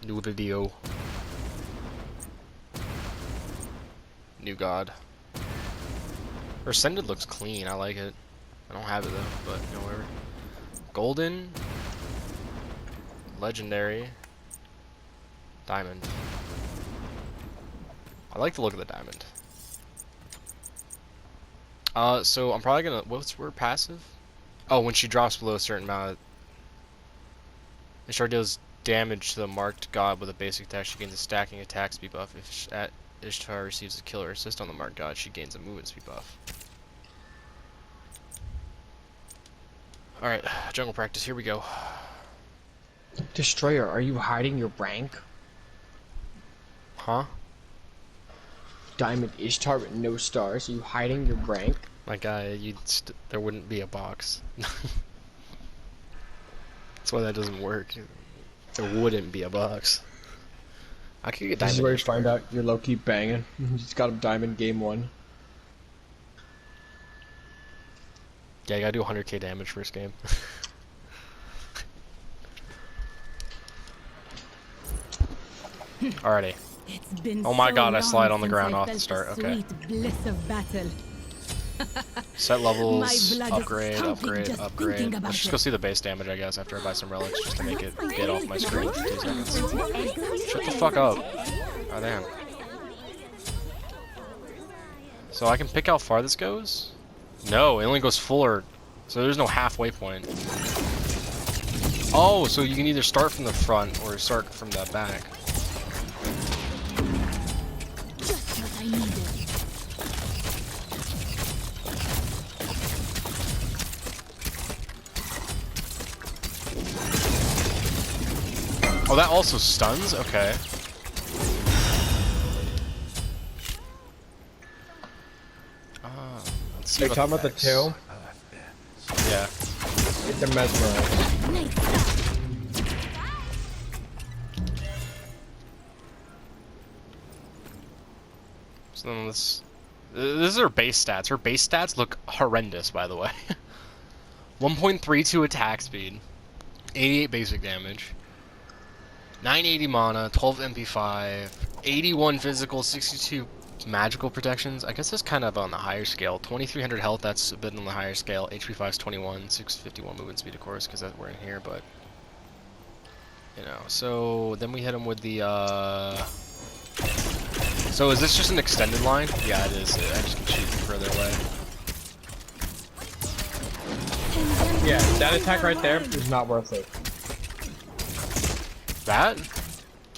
New video. New god. Her Ascended looks clean, I like it. I don't have it though, but you know, whatever. Golden. Legendary. Diamond. I like the look of the diamond. So I'm probably gonna, what's her passive? Oh, when she drops below a certain amount, Ishtar deals damage to the marked god with a basic attack. She gains a stacking attack speed buff. If Ishtar receives a kill or assist on the marked god, she gains a movement speed buff. Alright, jungle practice, here we go. Destroyer, are you hiding your rank? Huh? Diamond Ishtar with no stars, are you hiding your rank? My guy, there wouldn't be a box. That's why that doesn't work. There wouldn't be a box. I could get diamond. This is where you find out you're low-key banging. You just got a diamond game 1. Yeah, you gotta do 100k damage first game. Alrighty. Oh my god, I slide on the ground off the start. Okay. Set levels, upgrade. Let's just go see the base damage, I guess, after I buy some relics, just to make it get off my screen for 2 seconds. Shut the fuck up. Oh, damn. So I can pick how far this goes? No, it only goes fuller, so there's no halfway point. Oh, so you can either start from the front or start from the back. Oh, that also stuns? Okay. Let's see. Are you talking about the tail? Yeah. It's a mesmerize. So then this is her base stats. Her base stats look horrendous, by the way. 1.32 attack speed, 88 basic damage, 980 mana, 12 MP5, 81 physical, 62 magical protections. I guess that's kind of on the higher scale. 2300 health, that's a bit on the higher scale. HP 5 is 21, 651 movement speed, of course, because we're in here, but you know. So then we hit him with the So is this just an extended line? Yeah, it is. I just can shoot further away. Yeah, that attack right there is not worth it. That?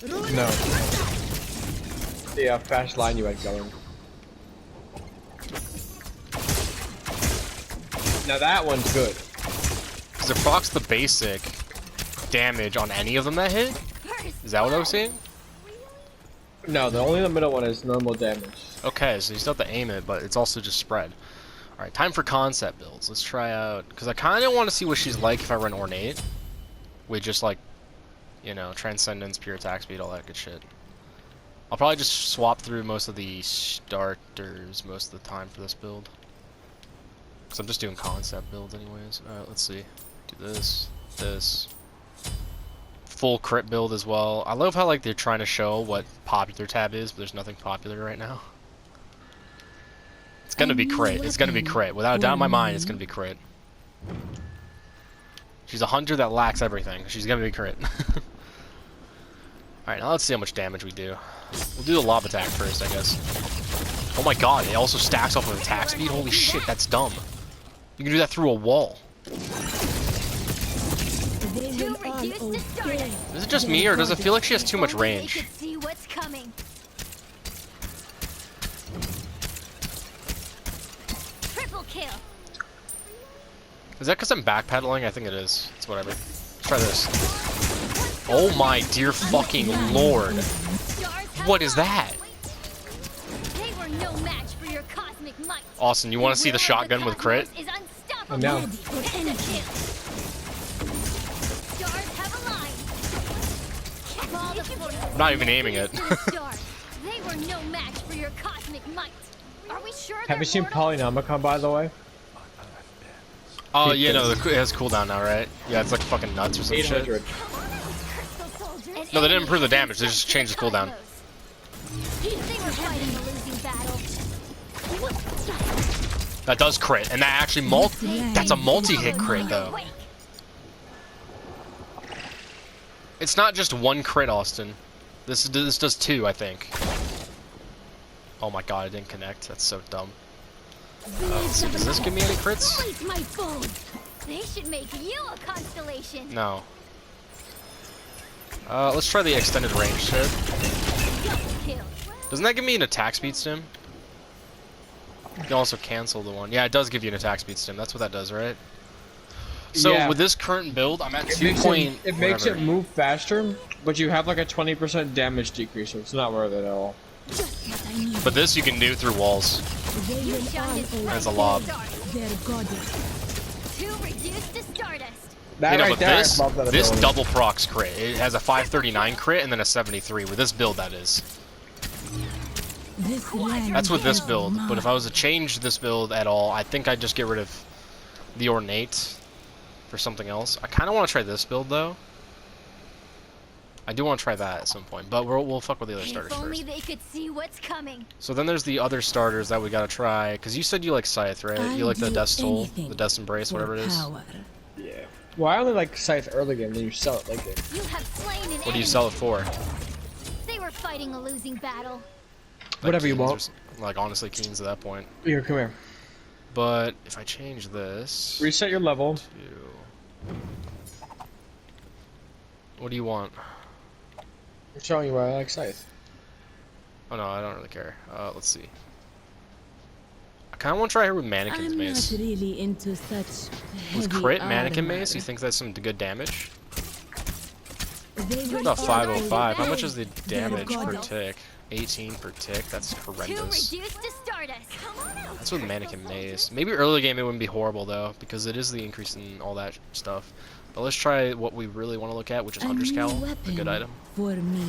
No. The fast line you had going. Now that one's good. Because it procs the basic damage on any of them that hit? Is that what I was saying? No, the only the middle one is normal damage. Okay, so you still have to aim it, but it's also just spread. Alright, time for concept builds. Let's try out, because I kind of want to see what she's like if I run Ornate. With just like, you know, Transcendence, Pure Attack Speed, all that good shit. I'll probably just swap through most of the starters most of the time for this build. Because I'm just doing concept builds anyways. Alright, let's see. Do this, this. Full crit build as well. I love how like they're trying to show what popular tab is, but there's nothing popular right now. It's gonna be crit. It's gonna be crit. Without a doubt in my mind, it's gonna be crit. She's a hunter that lacks everything. She's gonna be crit. Alright, now let's see how much damage we do. We'll do the lob attack first, I guess. Oh my god, it also stacks off with attack speed? Holy shit, that's dumb. You can do that through a wall. Is it just me, or does it feel like she has too much range? Is that because I'm backpedaling? I think it is. It's whatever. Let's try this. Oh my dear fucking lord. What is that? Austin, you want to see the shotgun with crit? Oh, no. I'm not even aiming it. Have you seen Polynomicon, by the way? Oh, yeah, no, it has cooldown now, right? Yeah, it's like fucking nuts or some shit. 800. No, they didn't improve the damage. They just changed the cooldown. They were fighting a losing battle. That does crit, and that actually that's a multi-hit crit though. It's not just one crit, Austin. This does two, I think. Oh my god, it didn't connect. That's so dumb. Let's see, does this give me any crits? They should make you a constellation. No. Let's try the extended range shit. Doesn't that give me an attack speed stim? You can also cancel the one. Yeah, it does give you an attack speed stim. That's what that does, right? So Yeah. with this current build, I'm at It makes it move faster, but you have like a 20% damage decrease, so it's not worth it at all. But this you can do through walls as a lob. To reduce to stardust. That You know, right but there, this I love that this ability. double procs crit. It has a 539 crit and then a 73. With this build, that is. That's with this build. But if I was to change this build at all, I think I'd just get rid of the ornate for something else. I kind of want to try this build though. I do want to try that at some point, but we'll fuck with the other starters If only first. they could see what's coming. So then there's the other starters that we gotta try, because you said you like Scythe, right? You like the Death's Toll, the Death's Embrace, whatever it is. Yeah. Well, I only like Scythe early game, then you sell it late game. You have slain an What do you enemy. sell it for? They were fighting a losing battle. Like Whatever you Keens or want. like honestly, Keens at that point. Here, come here. But if I change this Reset your level. to... What do you want? I'm showing you why I like Scythe. Oh no, I don't really care. Let's see. I kind of want to try her with Mannequin's I'm Mace. not really into such With heavy crit Mannequin armor. Mace, you think that's some good damage? They will About all 505. How obey much is the damage per goddess. tick? 18 per tick. That's To horrendous. reduce to stardust. Come on out. That's with Mannequin Maze. Maybe early game it wouldn't be horrible though, because it is the increase in all that stuff. But let's try what we really want to look at, which is A Hunter's new Cowl, a weapon good item. for me.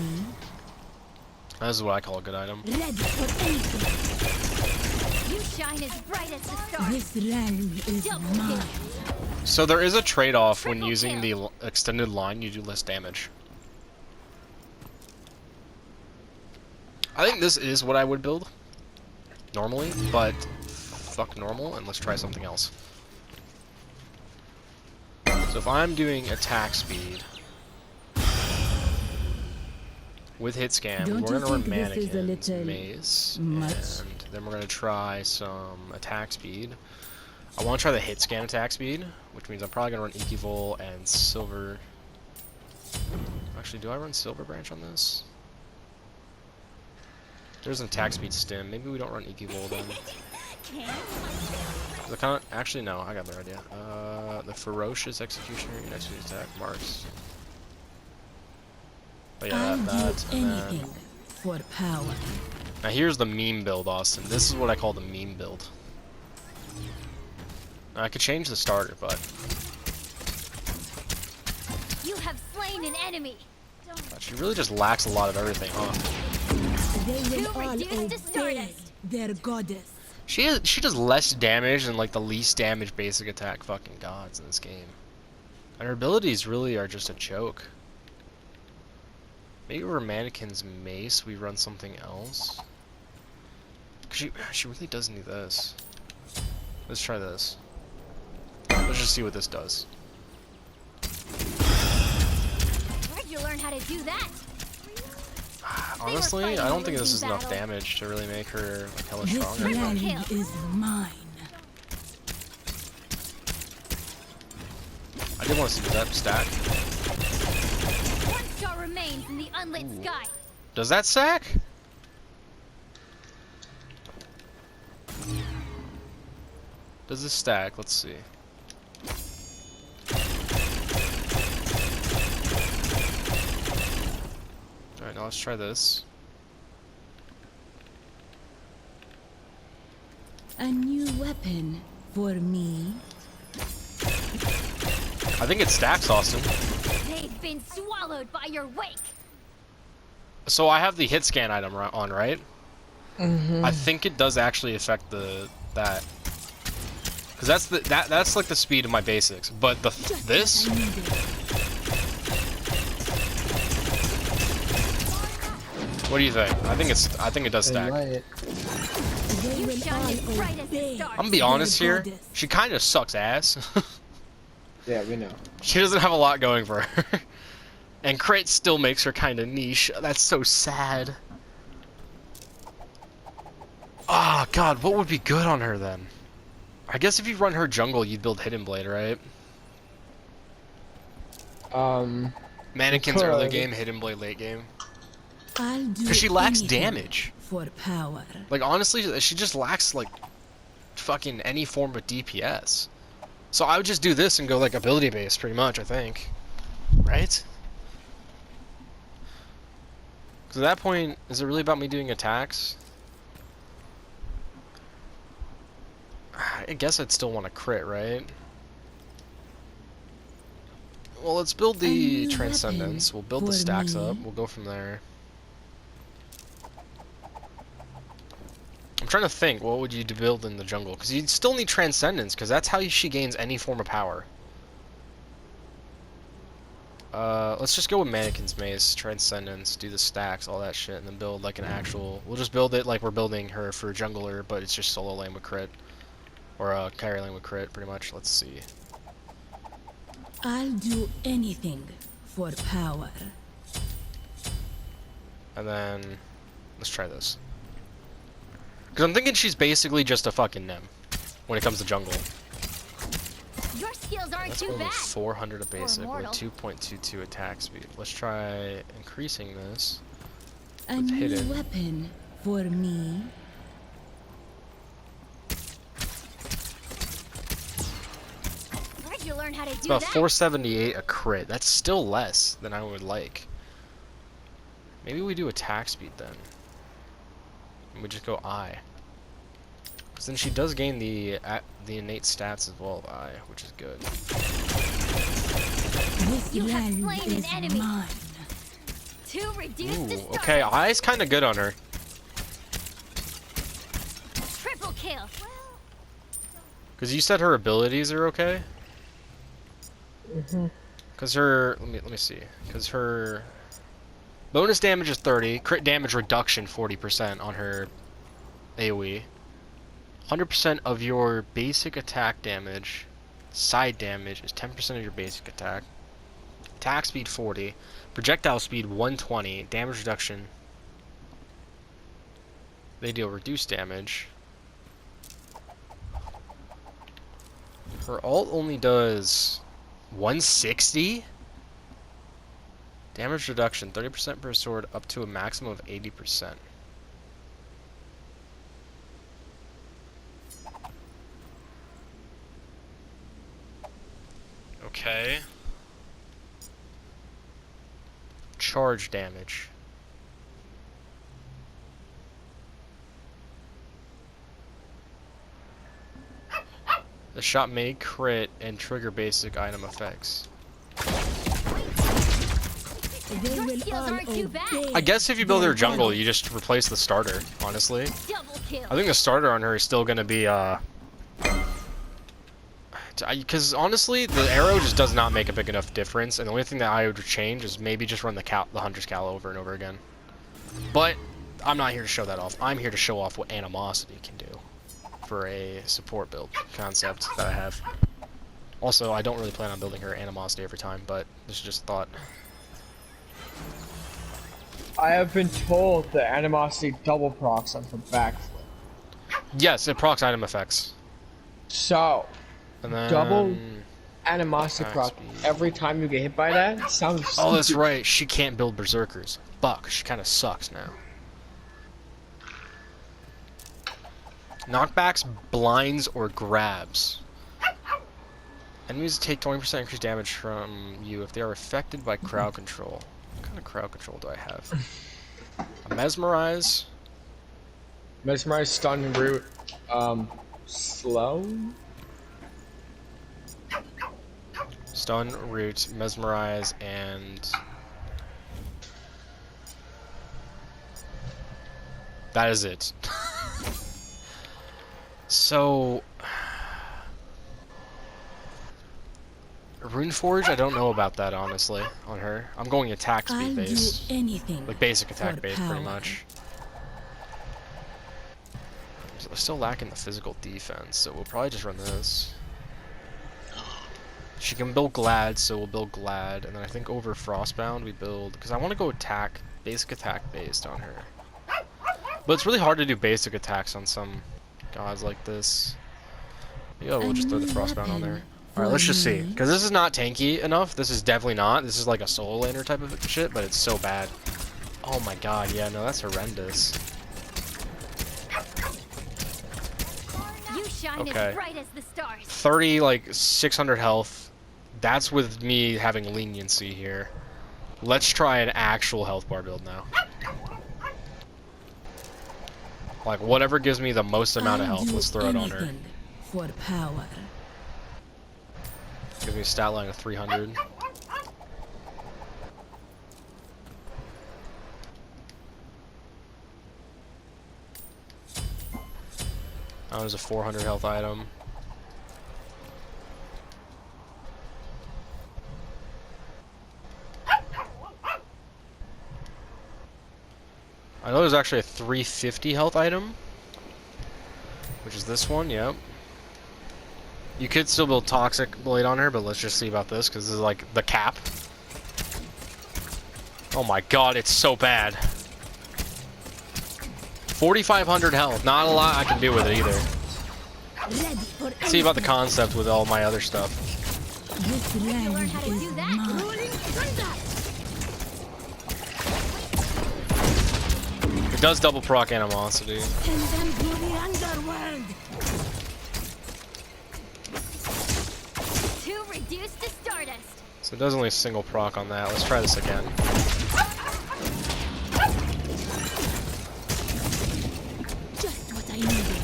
This is what I call a good item. Ready for anything. You shine as bright as the stars. This realm is Double mine. kill. So there is a trade-off when Triple using the kill. extended line. You do less damage. I think this is what I would build normally, but fuck normal and let's try something else. So if I'm doing attack speed with hit scan, Don't we're you gonna run think this is a Mannequin's little Maze, much? and then we're gonna try some attack speed. I want to try the hit scan attack speed, which means I'm probably gonna run Ikivol and Silver. Actually, do I run Silver Branch on this? There's an attack speed stim. Maybe we don't run Ikivol then. The kind of, actually no, I got the idea. The ferocious executioner, next to attack marks. But yeah, I'll that, do and then anything for power. now here's the meme build, Austin. This is what I call the meme build. Now, I could change the starter, but You have slain an enemy. she really just lacks a lot of everything, huh? They will To all reduce to obey stardust. their goddess. She does less damage than like the least damage basic attack fucking gods in this game. And her abilities really are just a joke. Maybe over Mannequin's Mace we run something else. 'Cause she really does need this. Let's try this. Let's just see what this does. Where'd you learn how to do that? Honestly, I don't think this is enough battle. damage to really make her like hella This stronger. realm kill. is mine. I did want to see that stack. One star remains in the unlit Ooh. sky. Does that stack? Does this stack? Let's see. Alright, now let's try this. A new weapon for me. I think it stacks, Austin. They've been swallowed by your wake. So I have the hit scan item on, right? I think it does actually affect that. Cause that's like the speed of my basics, but this I need it. What do you think? I think it does stack. Right. They You will shine as all bright as the obey. stars. I'm gonna be honest Their here. goddess. She kind of sucks ass. Yeah, we know. She doesn't have a lot going for her. And crit still makes her kind of niche. That's so sad. Ah, God, what would be good on her then? I guess if you run her jungle, you'd build Hidden Blade, right? Mannequins early could. game, Hidden Blade late game. I'll do Because she lacks anything damage. for power. Like, honestly, she just lacks, like, fucking any form of DPS. So I would just do this and go, like, ability-based, pretty much, I think. Right? Because at that point, is it really about me doing attacks? I guess I'd still want to crit, right? Well, let's build A the new Transcendence. weapon We'll build the for stacks me. up. We'll go from there. I'm trying to think, what would you build in the jungle? Because you'd still need Transcendence, because that's how she gains any form of power. Let's just go with Mannequin's Mace, Transcendence, do the stacks, all that shit, and then build like an actual... We'll just build it like we're building her for jungler, but it's just solo lane with crit. Or carry lane with crit, pretty much. Let's see. I'll do anything for power. And then... Let's try this. Because I'm thinking she's basically just a fucking Nem when it comes to jungle. Your skills aren't That's too only bad. 400 of basic with mortal. 2.22 attack speed. Let's try increasing this. A With new hidden. weapon for me. Where'd you learn how to It's do about that? 478 a crit. That's still less than I would like. Maybe we do attack speed then. And we just go I. Because then she does gain the innate stats as well of I, which is good. This You have land slain an is enemy. mine. Two reduced Ooh, to start. okay, I's kind of good on her. Triple kill. Because you said her abilities are okay? Because her... Let me see. Because her... Bonus damage is 30. Crit damage reduction 40% on her AoE. 100% of your basic attack damage, side damage, is 10% of your basic attack. Attack speed 40. Projectile speed 120. Damage reduction. They deal reduced damage. Her ult only does 160? Damage reduction 30% per sword up to a maximum of 80%. Okay. Charge damage. The shot may crit and trigger basic item effects. They Your will skills all aren't too bad. obey. I guess if you build their her jungle, goddess. you just replace the starter, honestly. Double kill. I think the starter on her is still gonna be, because honestly, the arrow just does not make a big enough difference, and the only thing that I would change is maybe just run the Hunter's Cal over and over again. But I'm not here to show that off. I'm here to show off what Animosity can do for a support build concept that I have. Also, I don't really plan on building her Animosity every time, but this is just a thought. I have been told that Animosity double procs on her backflip. Yes, it procs item effects. So, And then... double Animosity attack proc speed. every time you get hit by that sounds Oh, that's stupid. right. She can't build Berserkers. Fuck, she kind of sucks now. Knockbacks, blinds, or grabs. Enemies take 20% increased damage from you if they are affected by crowd control. What kind of crowd control do I have? A mesmerize. Mesmerize, stun, root, slow? Stun, root, mesmerize, and... That is it. So... Runeforge, I don't know about that honestly on her. I'm going attack speed I'll do based, anything. like basic attack for based, pretty power. much. So we're still lacking the physical defense, so we'll probably just run this. She can build Glad, so we'll build Glad, and then I think over Frostbound we build, because I want to go basic attack based on her. But it's really hard to do basic attacks on some gods like this. Yeah, we'll just throw the Frostbound on there. Alright, let's just see. Because this is not tanky enough. This is definitely not. This is like a solo laner type of shit, but it's so bad. Oh my god, yeah, no, that's horrendous. You shine Okay. as bright as the stars. 30, like, 600 health. That's with me having leniency here. Let's try an actual health bar build now. Like, whatever gives me the most amount of I'll health, do let's throw it on her. anything for power. Gives me a stat line of 300. That was a 400 health item. I know there's actually a 350 health item, which is this one, yep. You could still build Toxic Blade on her, but let's just see about this, because this is like the cap. Oh my god, it's so bad. 4,500 health, not a lot I can do with it either. Ready for Let's see about the concept with all my other stuff. This You learn land how to is do that. mine. Rolling thunder. It does double proc Animosity. Send them to the underworld. Two reduced to stardust. So it does only single proc on that. Let's try this again. Just what I needed.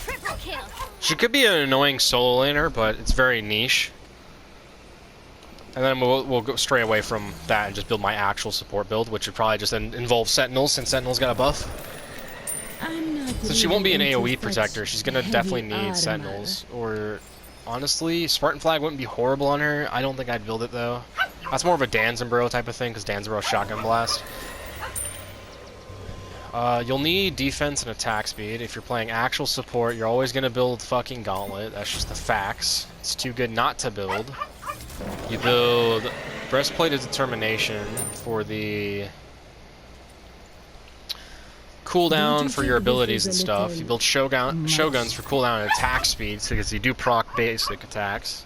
Triple kill. She could be an annoying solo laner, but it's very niche. And then we'll go stray away from that and just build my actual support build, which would probably just involve Sentinels, since Sentinels got a buff. I'm not So she won't be an really into AoE protector. such She's gonna heavy definitely need armor. Sentinels. Or, honestly, Spartan Flag wouldn't be horrible on her. I don't think I'd build it, though. That's more of a Danzenbro type of thing, because Danzenbro Shotgun Blast. You'll need defense and attack speed. If you're playing actual support, you're always gonna build fucking Gauntlet. That's just the facts. It's too good not to build. You build Breastplate of Determination for the cooldown for your abilities and stuff. You build Shoguns for cooldown and attack speed, because you do proc basic attacks.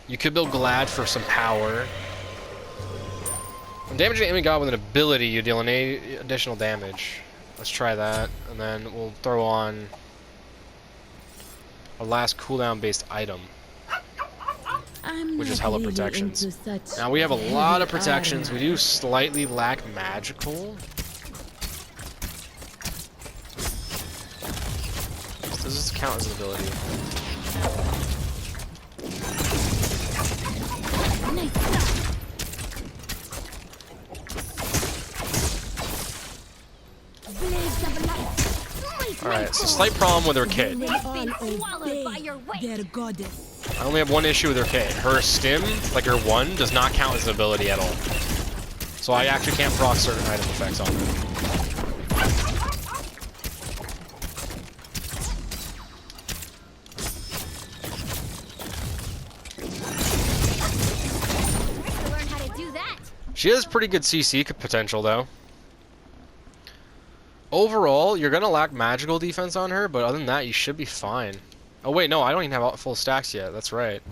You could build Glad for some power. When damaging an enemy god with an ability, you deal an additional damage. Let's try that, and then we'll throw on our last cooldown based item, I'm which is not hella really protections. into such Now we have a lot of heavy protections. We armor. do slightly lack magical. Does this count as an ability? Nice start. Blaze of light. Alright, so slight problem with her kit. They all Been swallowed by obey your weight. their goddess. I only have one issue with her kit. Her stim, like her 1, does not count as an ability at all. So I actually can't proc certain item effects on her. To learn how to do that. She has pretty good CC potential, though. Overall, you're gonna lack magical defense on her, but other than that, you should be fine. Oh wait, no, I don't even have full stacks yet. That's right.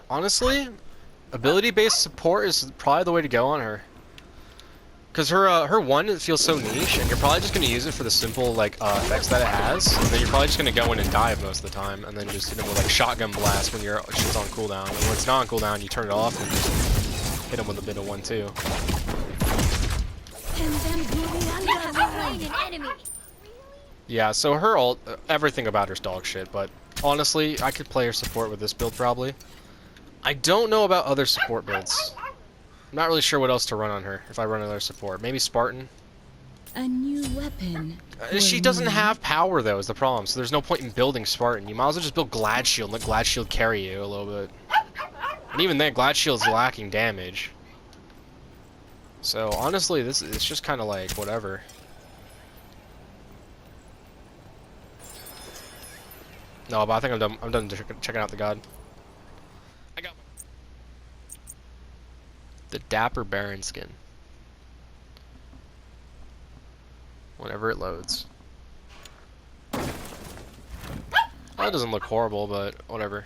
Honestly, ability-based support is probably the way to go on her. Cause her 1 it feels so niche, and you're probably just gonna use it for the simple like effects that it has. And then you're probably just gonna go in and dive most of the time, and then just hit him with like shotgun blast when shit's on cooldown. And when it's not on cooldown, you turn it off and just hit him with a bit of 1 too. Send them to the You have underworld. slain an enemy. Yeah, so her ult, everything about her's dog shit, but honestly, I could play her support with this build probably. I don't know about other support builds. I'm not really sure what else to run on her if I run another support. Maybe Spartan. A new weapon. She doesn't have power though, is the problem. So there's no point in building Spartan. You might as well just build Glad Shield and let Glad Shield carry you a little bit. And even then, Glad Shield's lacking damage. So honestly, it's just kind of like whatever. No, but I think I'm done. I'm done checking out the god. I got the Dapper Baron skin. Whenever it loads. Oh, it doesn't look horrible, but whatever.